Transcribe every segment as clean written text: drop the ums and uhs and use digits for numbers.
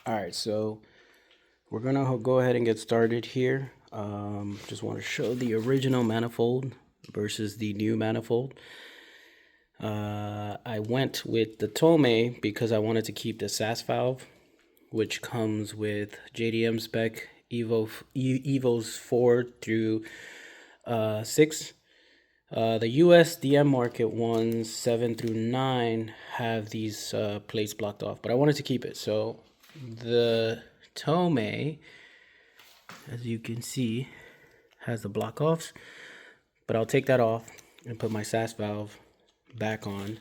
All right, so we're gonna go ahead and get started here. Just want to show the original manifold versus the new manifold. I went with the Tomei because I wanted to keep the SAS valve, which comes with JDM spec Evos 4 through 6. The US DM market ones 7 through 9 have these plates blocked off, but I wanted to keep it. So the Tomei, as you can see, has the block offs, but I'll take that off and put my SAS valve back on.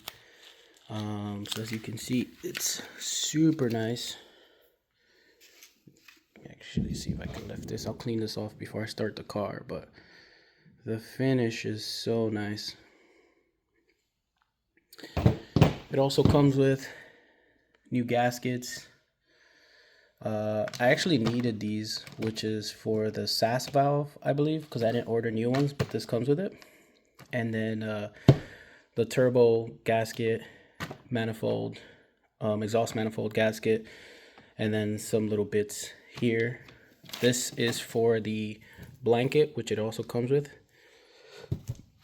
So as you can see, it's super nice. Actually, see if I can lift this. I'll clean this off before I start the car, but the finish is so nice. It also comes with new gaskets. I actually needed these, which is for the SAS valve, I believe, because I didn't order new ones, but this comes with it. And then the turbo gasket manifold, exhaust manifold gasket, and then some little bits here. This is for the blanket, which it also comes with.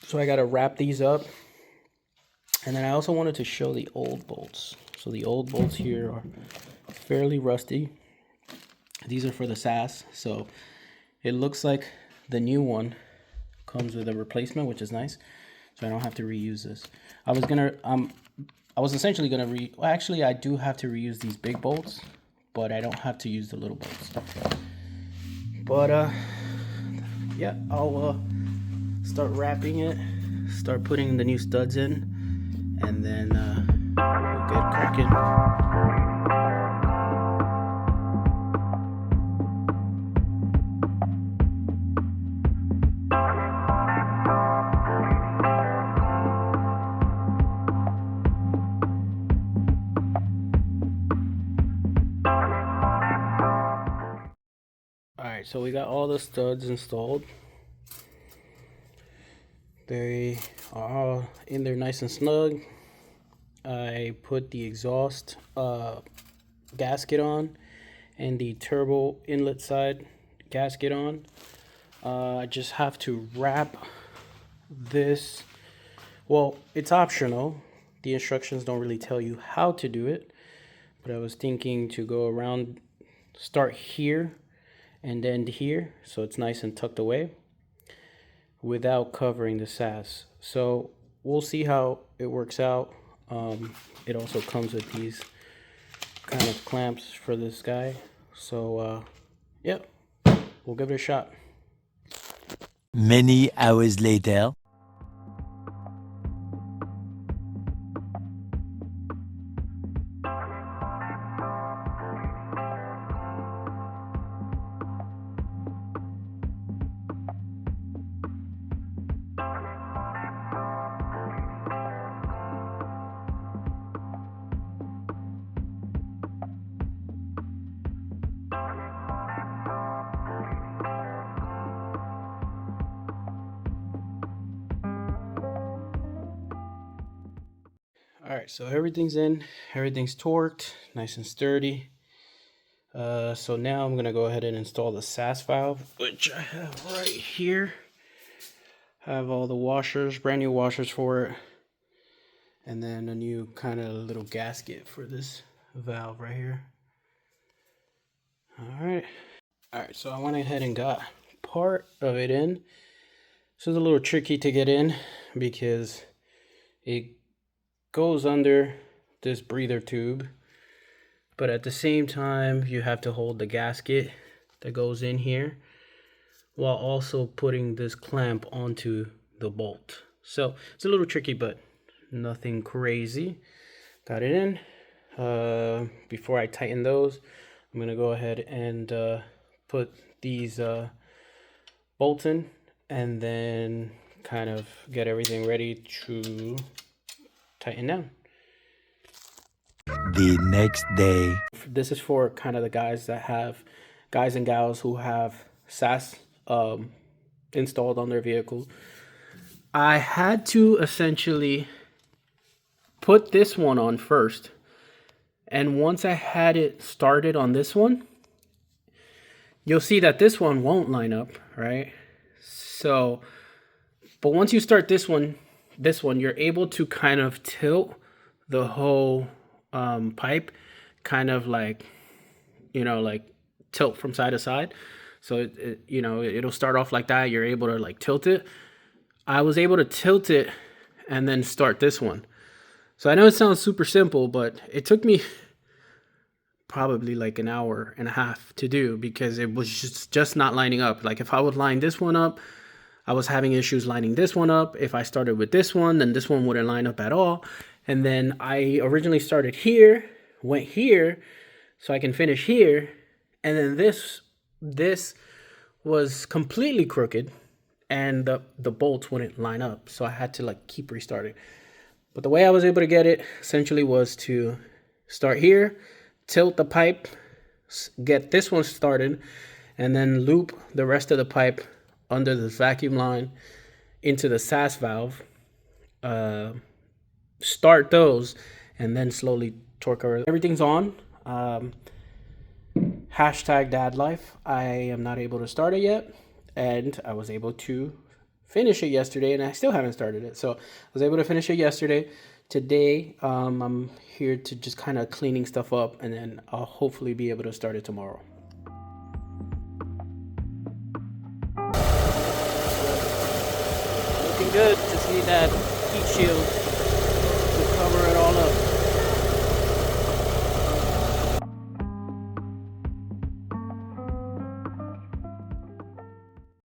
So I got to wrap these up. And then I also wanted to show the old bolts. So the old bolts here are fairly rusty. These are for the SAS. So it looks like the new one comes with a replacement, which is nice. So I don't have to reuse this. I was essentially gonna well, actually I do have to reuse these big bolts, but I don't have to use the little bolts. But yeah, I'll start wrapping it, start putting the new studs in, and then we'll get cracking. Alright, so we got all the studs installed. They are all in there nice and snug. I put the exhaust gasket on and the turbo inlet side gasket on. I just have to wrap this. Well, it's optional. The instructions don't really tell you how to do it, but I was thinking to go around, start here and end here, so it's nice and tucked away without covering the SAS. So we'll see how it works out. It also comes with these kind of clamps for this guy. So yeah, we'll give it a shot. Many hours later. All right, so everything's in, everything's torqued, nice and sturdy. So now I'm gonna go ahead and install the SAS valve, which I have right here. I have all the washers, brand new washers for it, and then a new kind of little gasket for this valve right here. All right, so I went ahead and got part of it in. This is a little tricky to get in because it goes under this breather tube, but at the same time you have to hold the gasket that goes in here while also putting this clamp onto the bolt. So it's a little tricky, but nothing crazy. Got it in. Before I tighten those, I'm gonna go ahead and put these bolts in and then kind of get everything ready to tighten down. The next day. This is for kind of the guys and gals who have SAS installed on their vehicle. I had to essentially put this one on first And once I had it started on this one, you'll see that this one won't line up, right? So, but once you start this one, you're able to kind of tilt the whole pipe, kind of like, you know, like tilt from side to side. So you know, it'll start off like that. You're able to like tilt it. I was able to tilt it and then start this one. So I know it sounds super simple, but it took me probably like an hour and a half to do because it was just not lining up. Like if I would line this one up, I was having issues lining this one up. If I started with this one, then this one wouldn't line up at all. And then I originally started here, went here, so I can finish here. And then this was completely crooked and the bolts wouldn't line up. So I had to like keep restarting. But the way I was able to get it essentially was to start here, tilt the pipe, get this one started, and then loop the rest of the pipe under the vacuum line into the SAS valve, start those, and then slowly torque over. Everything's on. Hashtag dad life. I am not able to start it yet, and I was able to finish it yesterday, and I still haven't started it. So I was able to finish it yesterday. Today, I'm here to just kind of cleaning stuff up, and then I'll hopefully be able to start it tomorrow. Looking good. Just need that heat shield to cover it all up.